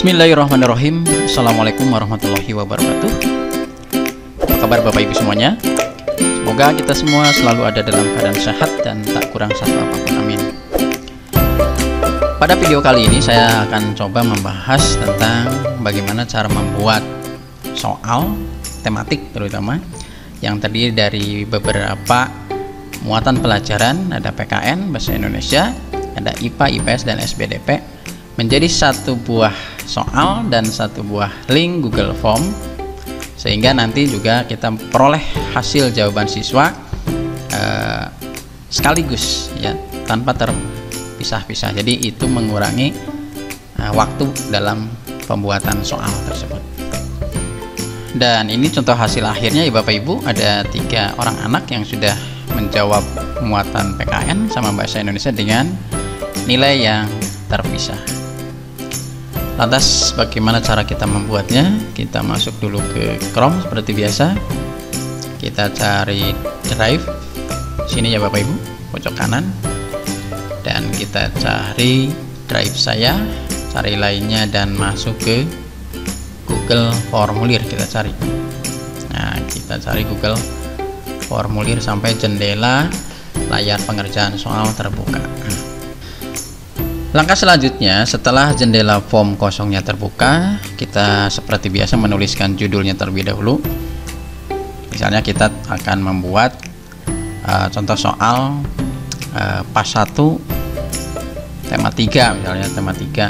Bismillahirrahmanirrahim. Assalamualaikum warahmatullahi wabarakatuh. Apa kabar Bapak Ibu semuanya? Semoga kita semua selalu ada dalam keadaan sehat dan tak kurang satu apapun, amin. Pada video kali ini saya akan coba membahas tentang bagaimana cara membuat soal tematik, terutama yang terdiri dari beberapa muatan pelajaran. Ada PKN Bahasa Indonesia, ada IPA, IPS, dan SBDP, menjadi satu buah soal dan satu buah link Google Form, sehingga nanti juga kita peroleh hasil jawaban siswa sekaligus ya, tanpa terpisah-pisah. Jadi itu mengurangi waktu dalam pembuatan soal tersebut. Dan ini contoh hasil akhirnya ya Bapak Ibu, ada 3 orang anak yang sudah menjawab muatan PKN sama Bahasa Indonesia dengan nilai yang terpisah. Lantas bagaimana cara kita membuatnya? Kita masuk dulu ke Chrome seperti biasa. Kita cari drive sini ya Bapak Ibu, pojok kanan, dan kita cari drive saya, cari lainnya, dan masuk ke Google Formulir. Kita cari, nah kita cari Google Formulir sampai jendela layar pengerjaan soal terbuka. Langkah selanjutnya, setelah jendela form kosongnya terbuka, kita seperti biasa menuliskan judulnya terlebih dahulu. Misalnya kita akan membuat contoh soal pas 1 tema 3, misalnya tema 3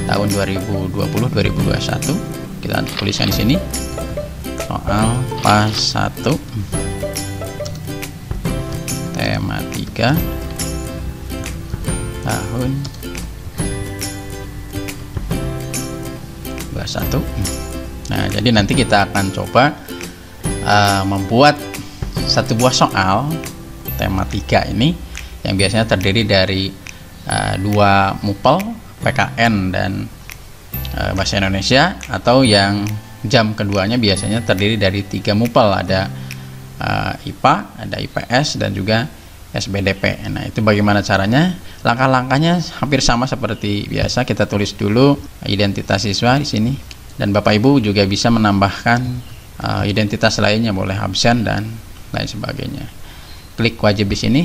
tahun 2020-2021. Kita tuliskan di sini soal pas 1 tema 3 tahun 21. Nah, jadi nanti kita akan coba membuat satu buah soal tema 3 ini yang biasanya terdiri dari 2 mupel PKN dan Bahasa Indonesia, atau yang jam keduanya biasanya terdiri dari 3 mupel, ada IPA, ada IPS, dan juga SBDP. Nah, itu bagaimana caranya? Langkah-langkahnya hampir sama seperti biasa. Kita tulis dulu identitas siswa di sini, dan Bapak Ibu juga bisa menambahkan identitas lainnya, boleh absen dan lain sebagainya. Klik wajib di sini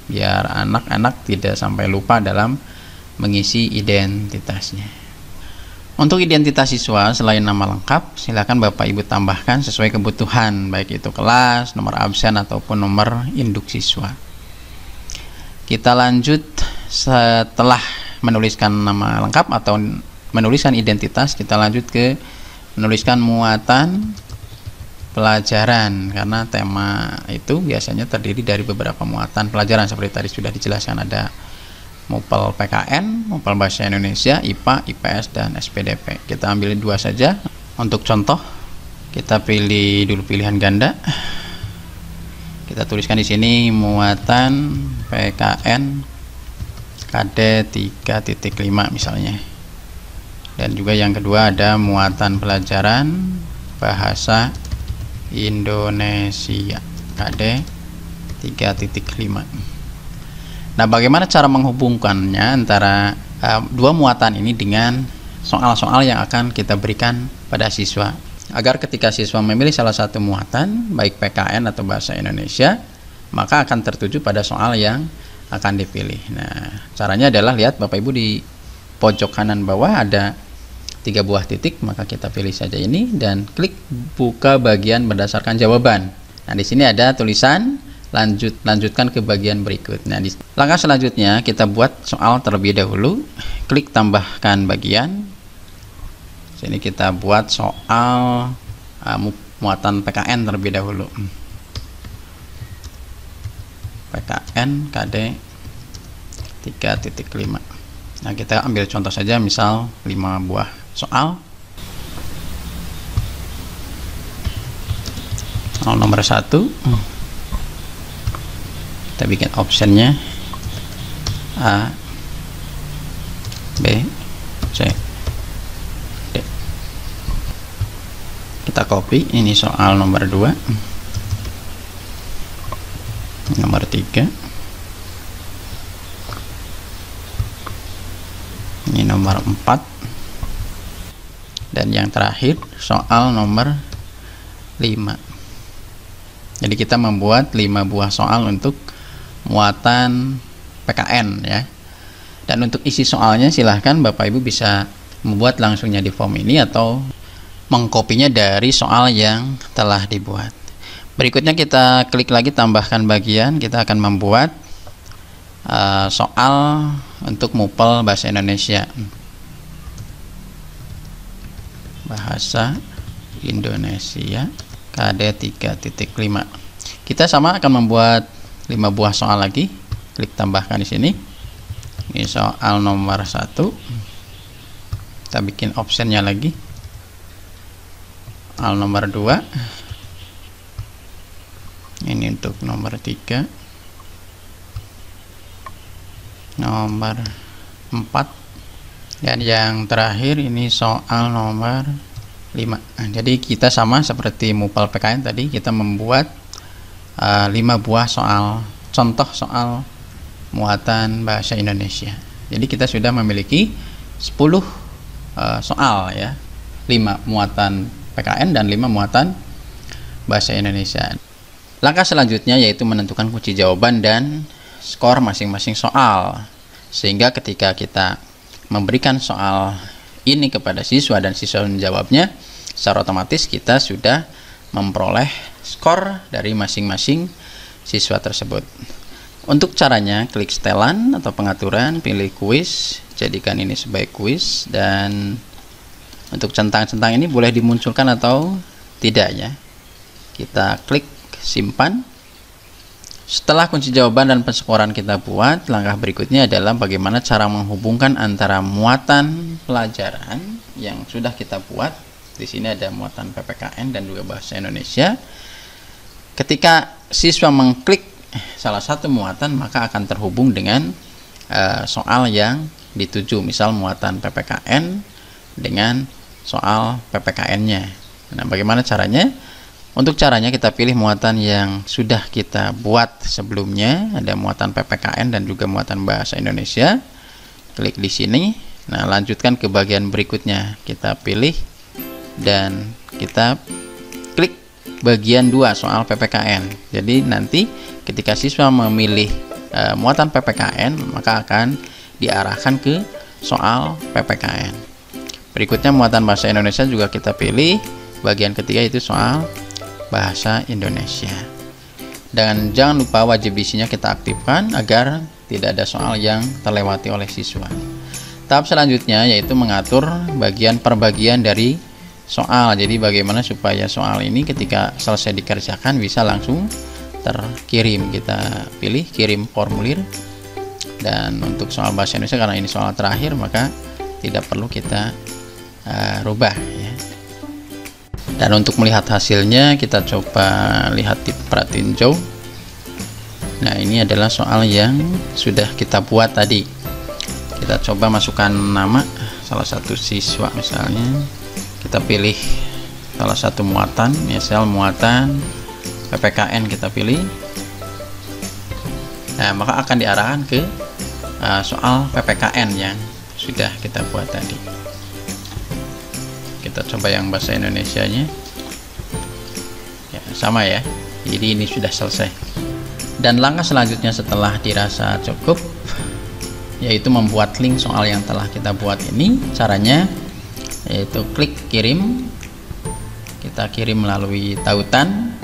biar anak-anak tidak sampai lupa dalam mengisi identitasnya. Untuk identitas siswa, selain nama lengkap, silakan Bapak Ibu tambahkan sesuai kebutuhan, baik itu kelas, nomor absen, ataupun nomor induk siswa. Kita lanjut, setelah menuliskan nama lengkap atau menuliskan identitas, kita lanjut ke menuliskan muatan pelajaran, karena tema itu biasanya terdiri dari beberapa muatan pelajaran seperti tadi sudah dijelaskan. Ada mupel PKN, mupel Bahasa Indonesia, IPA, IPS, dan SPDP. Kita ambil 2 saja. Untuk contoh, kita pilih dulu pilihan ganda. Kita tuliskan di sini muatan PKN KD 3.5 misalnya. Dan juga yang kedua ada muatan pelajaran Bahasa Indonesia KD 3.5. Nah, bagaimana cara menghubungkannya antara 2 muatan ini dengan soal-soal yang akan kita berikan pada siswa, agar ketika siswa memilih salah satu muatan, baik PKN atau Bahasa Indonesia, maka akan tertuju pada soal yang akan dipilih. Nah, caranya adalah lihat Bapak Ibu di pojok kanan bawah ada 3 buah titik, maka kita pilih saja ini dan klik buka bagian berdasarkan jawaban. Nah, di sini ada tulisan lanjutkan ke bagian berikut. Nah, di langkah selanjutnya kita buat soal terlebih dahulu. Klik tambahkan bagian. Sini kita buat soal muatan PKN terlebih dahulu. PKN KD 3.5. Nah, kita ambil contoh saja, misal 5 buah soal. Soal nomor 1, kita bikin optionnya A, B, C, D. Kita copy. Ini soal nomor 2, nomor 3, ini nomor 4, Dan yang terakhir soal nomor 5. Jadi kita membuat 5 buah soal untuk muatan PKN ya. Dan untuk isi soalnya silahkan Bapak Ibu bisa membuat langsungnya di form ini atau mengkopinya dari soal yang telah dibuat. Berikutnya kita klik lagi tambahkan bagian. Kita akan membuat soal untuk MUPEL Bahasa Indonesia. Bahasa Indonesia KD 3.5. Kita sama akan membuat 5 buah soal lagi. Klik tambahkan di sini. Ini soal nomor 1. Kita bikin optionnya lagi. Soal nomor 2. Ini untuk nomor 3. Nomor 4. Dan yang terakhir ini soal nomor 5. Nah, jadi kita sama seperti MUPEL PKN tadi, kita membuat 5 buah soal, contoh soal muatan bahasa Indonesia. Jadi kita sudah memiliki 10 soal ya, 5 muatan PKN dan 5 muatan bahasa Indonesia. Langkah selanjutnya yaitu menentukan kunci jawaban dan skor masing-masing soal, sehingga ketika kita memberikan soal ini kepada siswa dan siswa menjawabnya, secara otomatis kita sudah memperoleh skor dari masing-masing siswa tersebut. Untuk caranya, klik setelan atau pengaturan, pilih kuis, jadikan ini sebagai kuis, dan untuk centang-centang ini boleh dimunculkan atau tidak ya. Kita klik simpan. Setelah kunci jawaban dan penskoran kita buat, langkah berikutnya adalah bagaimana cara menghubungkan antara muatan pelajaran yang sudah kita buat. Di sini ada muatan PPKN dan juga bahasa Indonesia. Ketika siswa mengklik salah satu muatan, maka akan terhubung dengan soal yang dituju, misal muatan PPKN dengan soal PPKN-nya. Nah, bagaimana caranya? Untuk caranya kita pilih muatan yang sudah kita buat sebelumnya, ada muatan PPKN dan juga muatan bahasa Indonesia. Klik di sini. Nah, lanjutkan ke bagian berikutnya. Kita pilih dan kita klik bagian 2 soal PPKN. Jadi nanti ketika siswa memilih muatan PPKN, maka akan diarahkan ke soal PPKN. Berikutnya muatan bahasa Indonesia juga kita pilih. Bagian ketiga itu soal bahasa Indonesia. Dan jangan lupa wajib isinya kita aktifkan agar tidak ada soal yang terlewati oleh siswa. Tahap selanjutnya yaitu mengatur bagian per bagian dari soal. Jadi bagaimana supaya soal ini ketika selesai dikerjakan bisa langsung terkirim. Kita pilih kirim formulir. Dan untuk soal bahasa Indonesia, karena ini soal terakhir, maka tidak perlu kita rubah ya. Dan untuk melihat hasilnya, kita coba lihat di pratinjau. Nah, ini adalah soal yang sudah kita buat tadi. Kita coba masukkan nama salah satu siswa misalnya. Kita pilih salah satu muatan, misal muatan PPKN kita pilih. Nah, maka akan diarahkan ke soal PPKN yang sudah kita buat tadi. Kita coba yang bahasa Indonesianya ya, sama ya. Jadi ini sudah selesai. Dan langkah selanjutnya setelah dirasa cukup yaitu membuat link soal yang telah kita buat ini. Caranya yaitu klik kirim. Kita kirim melalui tautan,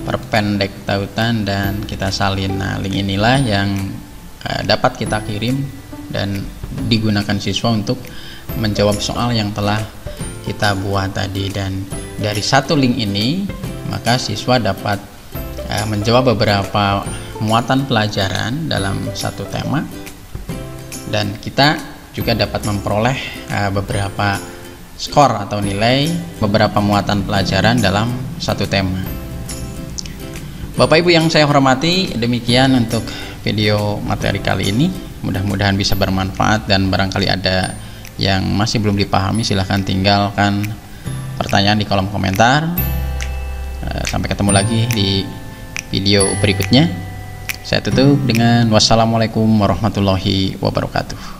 perpendek tautan, dan kita salin. Nah, link inilah yang dapat kita kirim dan digunakan siswa untuk menjawab soal yang telah kita buat tadi. Dan dari satu link ini maka siswa dapat menjawab beberapa muatan pelajaran dalam satu tema, dan kita juga dapat memperoleh beberapa skor atau nilai beberapa muatan pelajaran dalam satu tema. Bapak Ibu yang saya hormati, demikian untuk video materi kali ini. Mudah-mudahan bisa bermanfaat, dan barangkali ada yang masih belum dipahami, silahkan tinggalkan pertanyaan di kolom komentar. Sampai ketemu lagi di video berikutnya. Saya tutup dengan wassalamualaikum warahmatullahi wabarakatuh.